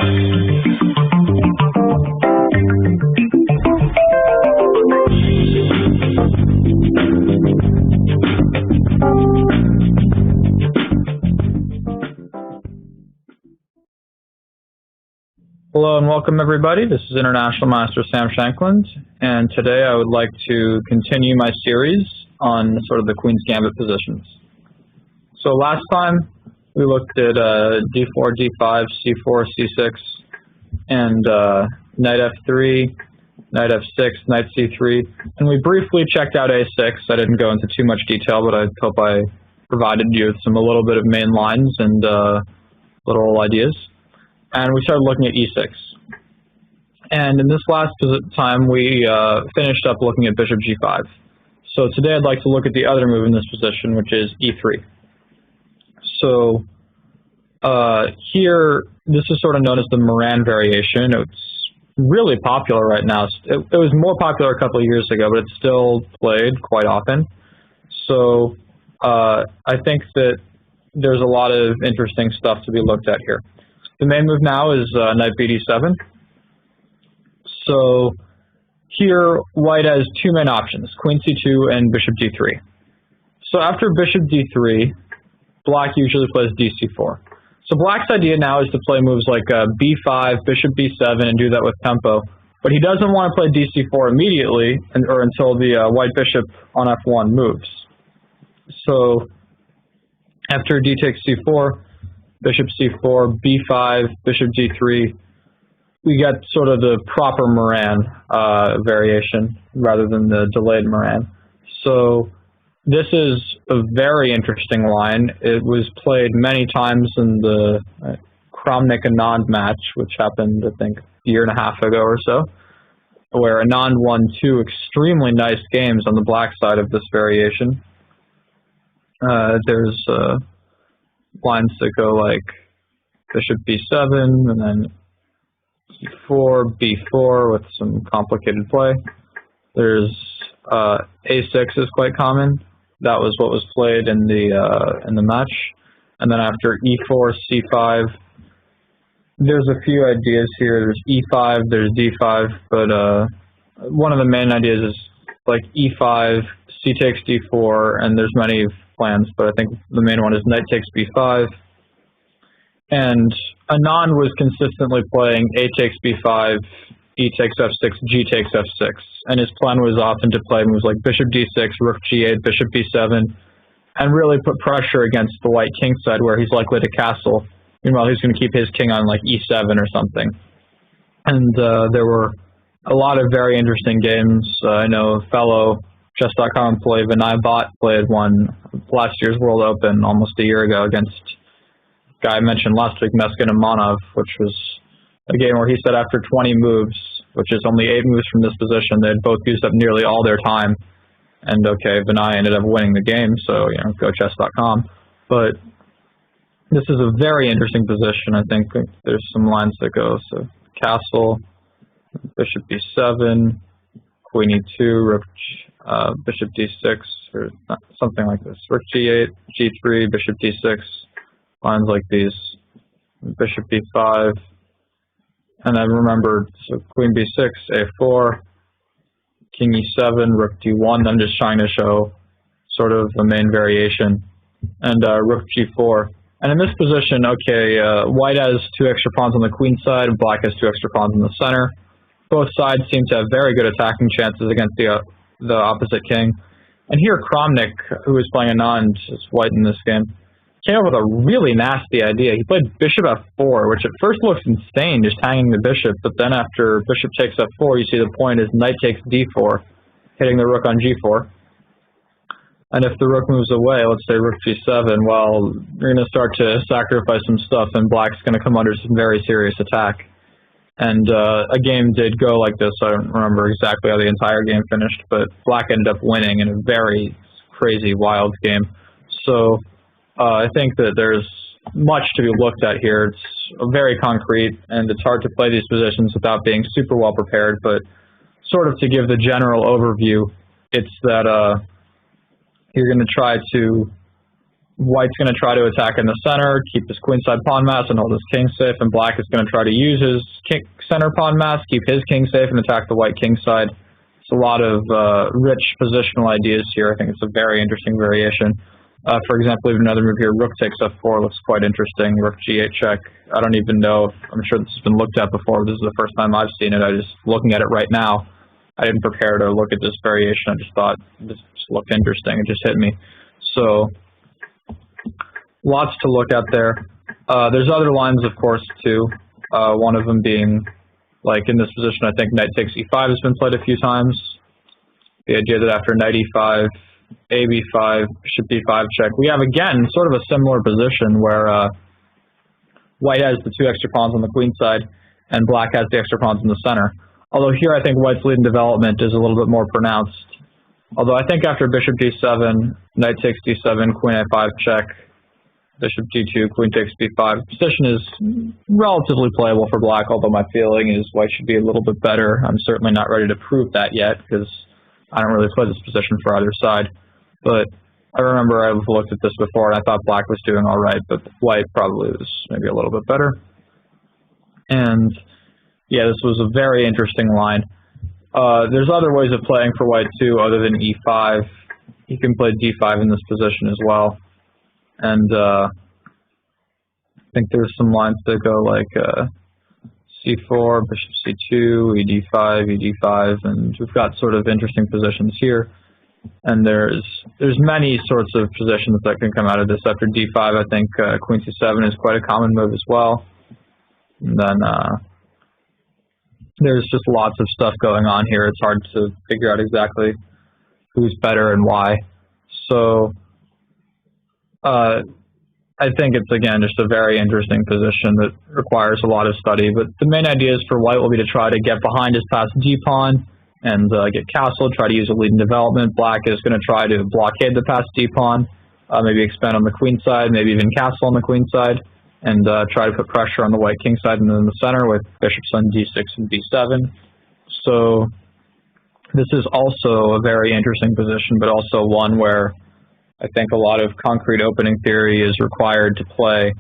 Hello and welcome everybody. This is International Master Sam Shankland, and today I would like to continue my series on sort of the Queen's Gambit positions. So last time we looked at d4, d5, c4, c6, and knight f3, knight f6, knight c3, and we briefly checked out a6. I didn't go into too much detail, but I hope I provided you with a little bit of main lines and little ideas. And we started looking at e6. And in this last time, we finished up looking at bishop g5. So today I'd like to look at the other move in this position, which is e3. So here, this is sort of known as the Moran variation. It's really popular right now. It was more popular a couple of years ago, but it's still played quite often. So I think that there's a lot of interesting stuff to be looked at here. The main move now is knight bd7. So here, white has two main options, queen c2 and bishop d3. So after bishop d3, black usually plays dc4. So black's idea now is to play moves like b5, bishop b7, and do that with tempo. But he doesn't want to play dc4 immediately, or until the white bishop on f1 moves. So after d takes c4, bishop c4, b5, bishop d3, we get sort of the proper Moran variation rather than the delayed Moran. So this is a very interesting line. It was played many times in the Kramnik-Anand match, which happened, I think, a year and a half ago or so, where Anand won two extremely nice games on the black side of this variation. There's lines that go like bishop b7 and then e4, b4 with some complicated play. There's a6 is quite common. That was what was played in the match. And then after e4, c5, there's a few ideas here. There's e5, there's d5, but one of the main ideas is like e5, c takes d4, and there's many plans, but I think the main one is knight takes b5. And Anand was consistently playing a takes b5, e takes f6, g takes f6. And his plan was often to play moves like bishop d6, rook g8, bishop b7, and really put pressure against the white king side where he's likely to castle. Meanwhile, he's going to keep his king on like e7 or something. And there were a lot of very interesting games. I know fellow chess.com employee Vinay Bhatt played one last year's World Open almost a year ago against a guy I mentioned last week, Meskin Amanov, which was a game where he said after 20 moves, which is only 8 moves from this position, they had both used up nearly all their time. And okay, Vinay ended up winning the game, so go chess.com. But this is a very interesting position. I think there's some lines that go so castle, bishop b7, queen e2, rook bishop d6, or something like this. Rook g8, g3, bishop d6, lines like these, bishop b5, and I remembered, so queen b6, a4, king e7, rook d1. I'm just trying to show sort of the main variation, and rook g4. And in this position, okay, white has 2 extra pawns on the queen side, and black has 2 extra pawns in the center. Both sides seem to have very good attacking chances against the opposite king. And here Kramnik, who is playing Anand, is white in this game, came up with a really nasty idea. He played bishop f4, which at first looks insane, just hanging the bishop, but then after bishop takes f4, you see the point is knight takes d4, hitting the rook on g4. And if the rook moves away, let's say rook g7, well, you're going to start to sacrifice some stuff, and black's going to come under some very serious attack. And a game did go like this. I don't remember exactly how the entire game finished, but black ended up winning in a very crazy, wild game. So I think that there's much to be looked at here. It's very concrete, and it's hard to play these positions without being super well prepared, but sort of to give the general overview, it's that you're going to try to white's going to try to attack in the center, keep his queenside pawn mass, and hold his king safe, and black is going to try to use his center pawn mass, keep his king safe, and attack the white king side. It's a lot of rich positional ideas here. I think it's a very interesting variation. For example, even another move here, rook takes f4, looks quite interesting. Rook g8 check. I don't even know if, I'm sure this has been looked at before. This is the first time I've seen it. I just looking at it right now. I didn't prepare to look at this variation. I just thought this looked interesting. It just hit me. So lots to look at there. There's other lines, of course, too. One of them being, like in this position, I think knight takes e5 has been played a few times. The idea that after knight e5, a b5, bishop d5 check, we have again sort of a similar position where white has the two extra pawns on the queen side and black has the extra pawns in the center. Although here I think white's lead in development is a little bit more pronounced. Although I think after bishop d7, knight takes d7, queen a5 check, bishop d2, queen takes b5. Position is relatively playable for black, although my feeling is white should be a little bit better. I'm certainly not ready to prove that yet because I don't really play this position for either side. But I remember I've looked at this before and I thought black was doing all right, but white probably was maybe a little bit better. And yeah, this was a very interesting line. There's other ways of playing for white too, other than e5. He can play d5 in this position as well. And I think there's some lines that go like c4, bishop c2, ed5, ed5, and we've got sort of interesting positions here. And there's many sorts of positions that can come out of this. After d5, I think queen c7 is quite a common move as well. And then there's just lots of stuff going on here. It's hard to figure out exactly who's better and why. So I think it's, again, just a very interesting position that requires a lot of study. But the main ideas for white will be to try to get behind his passed d-pawn and get castled, try to use a lead in development. Black is going to try to blockade the passed d-pawn, maybe expand on the queen side, maybe even castle on the queen side, and try to put pressure on the white king side and then the center with bishops on d6 and d7. So this is also a very interesting position, but also one where I think a lot of concrete opening theory is required to play,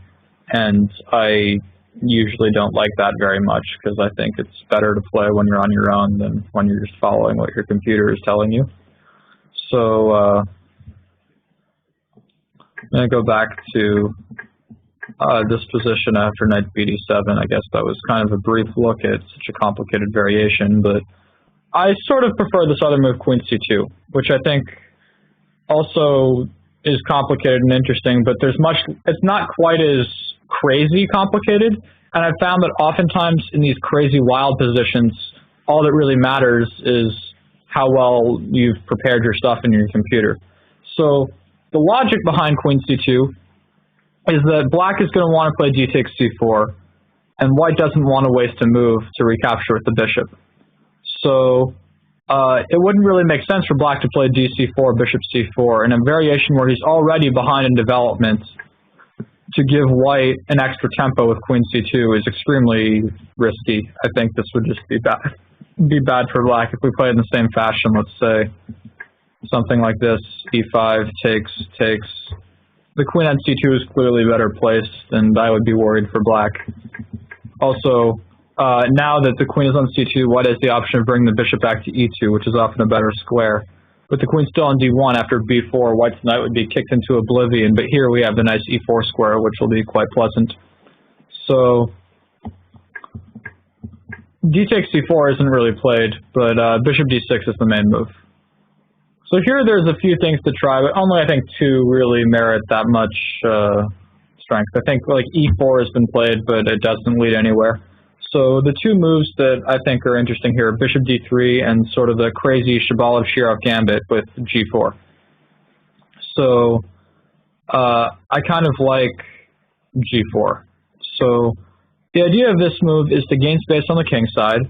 and I usually don't like that very much because I think it's better to play when you're on your own than when you're just following what your computer is telling you. So I'm going to go back to this position after knight bd7. I guess that was kind of a brief look at such a complicated variation, but I sort of prefer this other move, queen c2, which I think also is complicated and interesting, but it's not quite as crazy complicated. And I've found that oftentimes in these crazy wild positions, all that really matters is how well you've prepared your stuff in your computer. So the logic behind queen c2 is that black is going to want to play d takes c4, and white doesn't want to waste a move to recapture with the bishop. So it wouldn't really make sense for black to play d4, bishop c4, in a variation where he's already behind in development. To give white an extra tempo with queen c2 is extremely risky. I think this would just be bad for black if we play it in the same fashion. Let's say something like this: e5 takes. The queen on c2 is clearly better placed, and I would be worried for black. Also, now that the queen is on c2, white has the option of bringing the bishop back to e2, which is often a better square. With the queen still on d1, after b4, white's knight would be kicked into oblivion, but here we have the nice e4 square, which will be quite pleasant. So d takes c4 isn't really played, but bishop d6 is the main move. So here there's a few things to try, but only I think two really merit that much strength. I think like e4 has been played, but it doesn't lead anywhere. So the two moves that I think are interesting here are bishop d3 and sort of the crazy Shabalov-Shirov gambit with g4. So I kind of like g4. So the idea of this move is to gain space on the king side.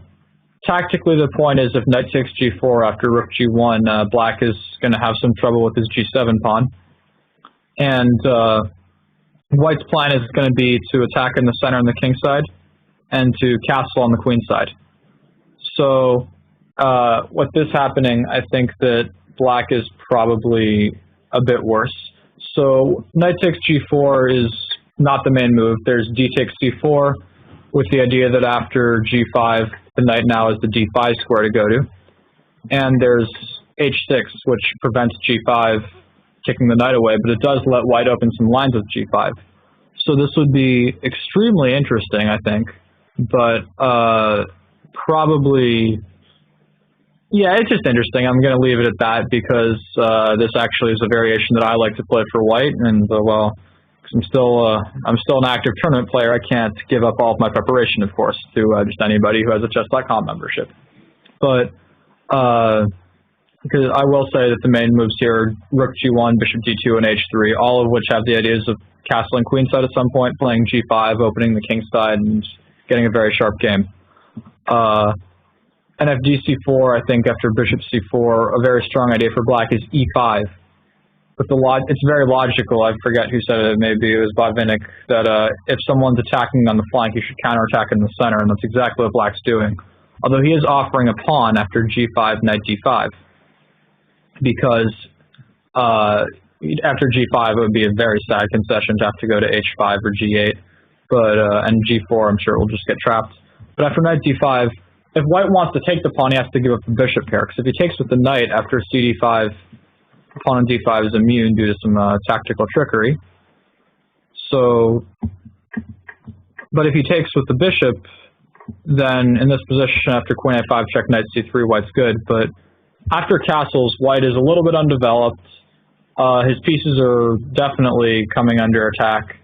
Tactically, the point is if knight takes g4 after rook g1, black is going to have some trouble with his g7 pawn. And white's plan is going to be to attack in the center on the king side and to castle on the queen side. So with this happening, I think that black is probably a bit worse. So knight takes g4 is not the main move. There's d takes c4 with the idea that after g5, the knight now has the d5 square to go to. And there's h6, which prevents g5 kicking the knight away, but it does let white open some lines with g5. So this would be extremely interesting, I think, but probably, yeah, it's just interesting. I'm going to leave it at that because this actually is a variation that I like to play for white, and well, I'm still an active tournament player. I can't give up all of my preparation, of course, to just anybody who has a chess.com membership. But because I will say that the main moves here are rook g1, bishop d2, and h3, all of which have the ideas of castling queenside at some point, playing g5, opening the king side, and getting a very sharp game. And if dc4, I think after bishop c4, a very strong idea for black is e5. But it's very logical. I forget who said it. Maybe it was Botvinnik, that if someone's attacking on the flank, you should counterattack in the center, and that's exactly what black's doing. Although he is offering a pawn after g5, knight d5, because after g5 it would be a very sad concession to have to go to h5 or g8, but and g4 I'm sure will just get trapped. But after knight d5, if white wants to take the pawn, he has to give up the bishop here, because if he takes with the knight after cd5, pawn on d5 is immune due to some tactical trickery. So, but if he takes with the bishop, then in this position after queen a5 check knight c3, white's good. But after castles, white is a little bit undeveloped. His pieces are definitely coming under attack,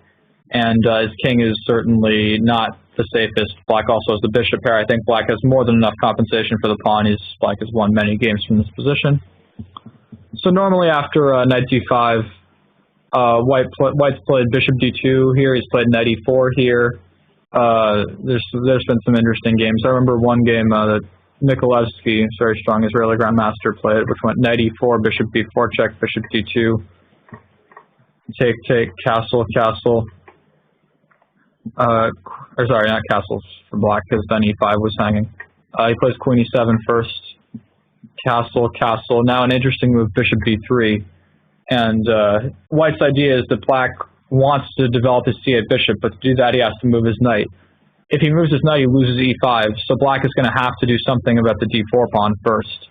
and his king is certainly not the safest. Black also has the bishop pair. I think black has more than enough compensation for the pawn. Black has won many games from this position. So normally after knight d5, white's played bishop d2 here. He's played knight e4 here. There's been some interesting games. I remember one game that Nikolevsky, very strong Israeli grandmaster, played, which went knight e4, bishop b4 check, bishop d2, take, castle, castle. Or sorry, not castles for black, because then e5 was hanging. He plays queen e7 first, castle, castle. Now an interesting move, bishop b3. And white's idea is that black wants to develop his c8 bishop, but to do that he has to move his knight. If he moves his knight, he loses e5, so black is going to have to do something about the d4 pawn first.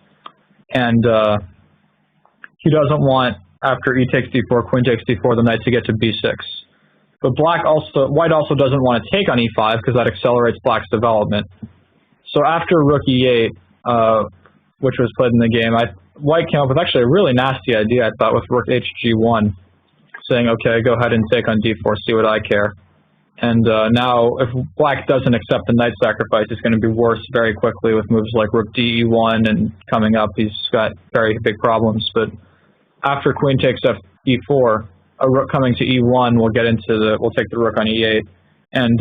And he doesn't want, after e takes d4, queen takes d4, the knight to get to b6. But white also doesn't want to take on e5, because that accelerates black's development. So after rook e8, which was played in the game, white came up with actually a really nasty idea, I thought, with rook hg1, saying, okay, go ahead and take on d4, see what I care. And now, if black doesn't accept the knight sacrifice, it's going to be worse very quickly with moves like rook de1, and coming up, he's got very big problems. But after queen takes e4, a rook coming to e1 will take the rook on e8, and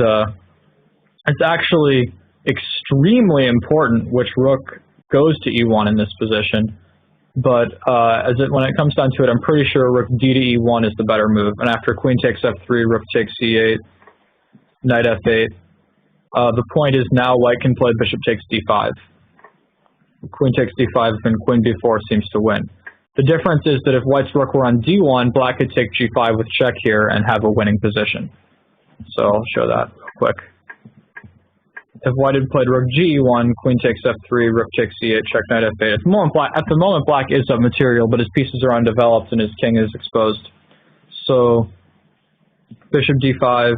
it's actually extremely important which rook goes to e1 in this position. But when it comes down to it, I'm pretty sure rook d to e1 is the better move. And after queen takes f3, rook takes e8, knight f8. The point is now white can play bishop takes d5. Queen takes d5 and queen b4 seems to win. The difference is that if white's rook were on d1, black could take g5 with check here and have a winning position. So I'll show that real quick. If white had played rook ge1, queen takes f3, rook takes e8, check knight f8. At the moment, black is up material, but his pieces are undeveloped and his king is exposed. So bishop d5,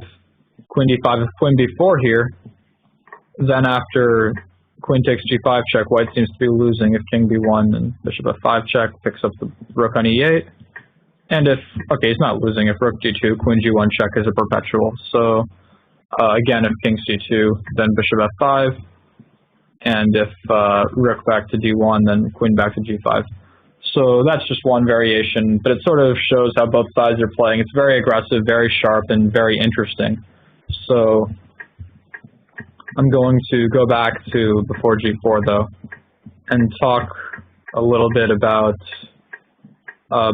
queen d5, if queen b4 here, then after queen takes g5 check, white seems to be losing. If king b1, then bishop f5 check, picks up the rook on e8. And if, okay, he's not losing. If rook g2, queen g1 check is a perpetual. So again, if king c2, then bishop f5. And if rook back to d1, then queen back to g5. So that's just one variation, but it sort of shows how both sides are playing. It's very aggressive, very sharp, and very interesting. So I'm going to go back to before g4, though, and talk a little bit about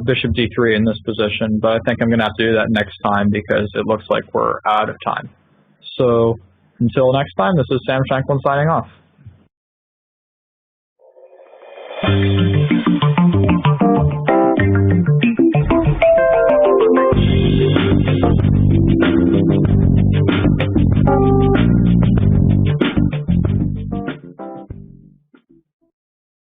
bishop d3 in this position, but I think I'm going to have to do that next time because it looks like we're out of time. So until next time, this is Sam Shanklin signing off.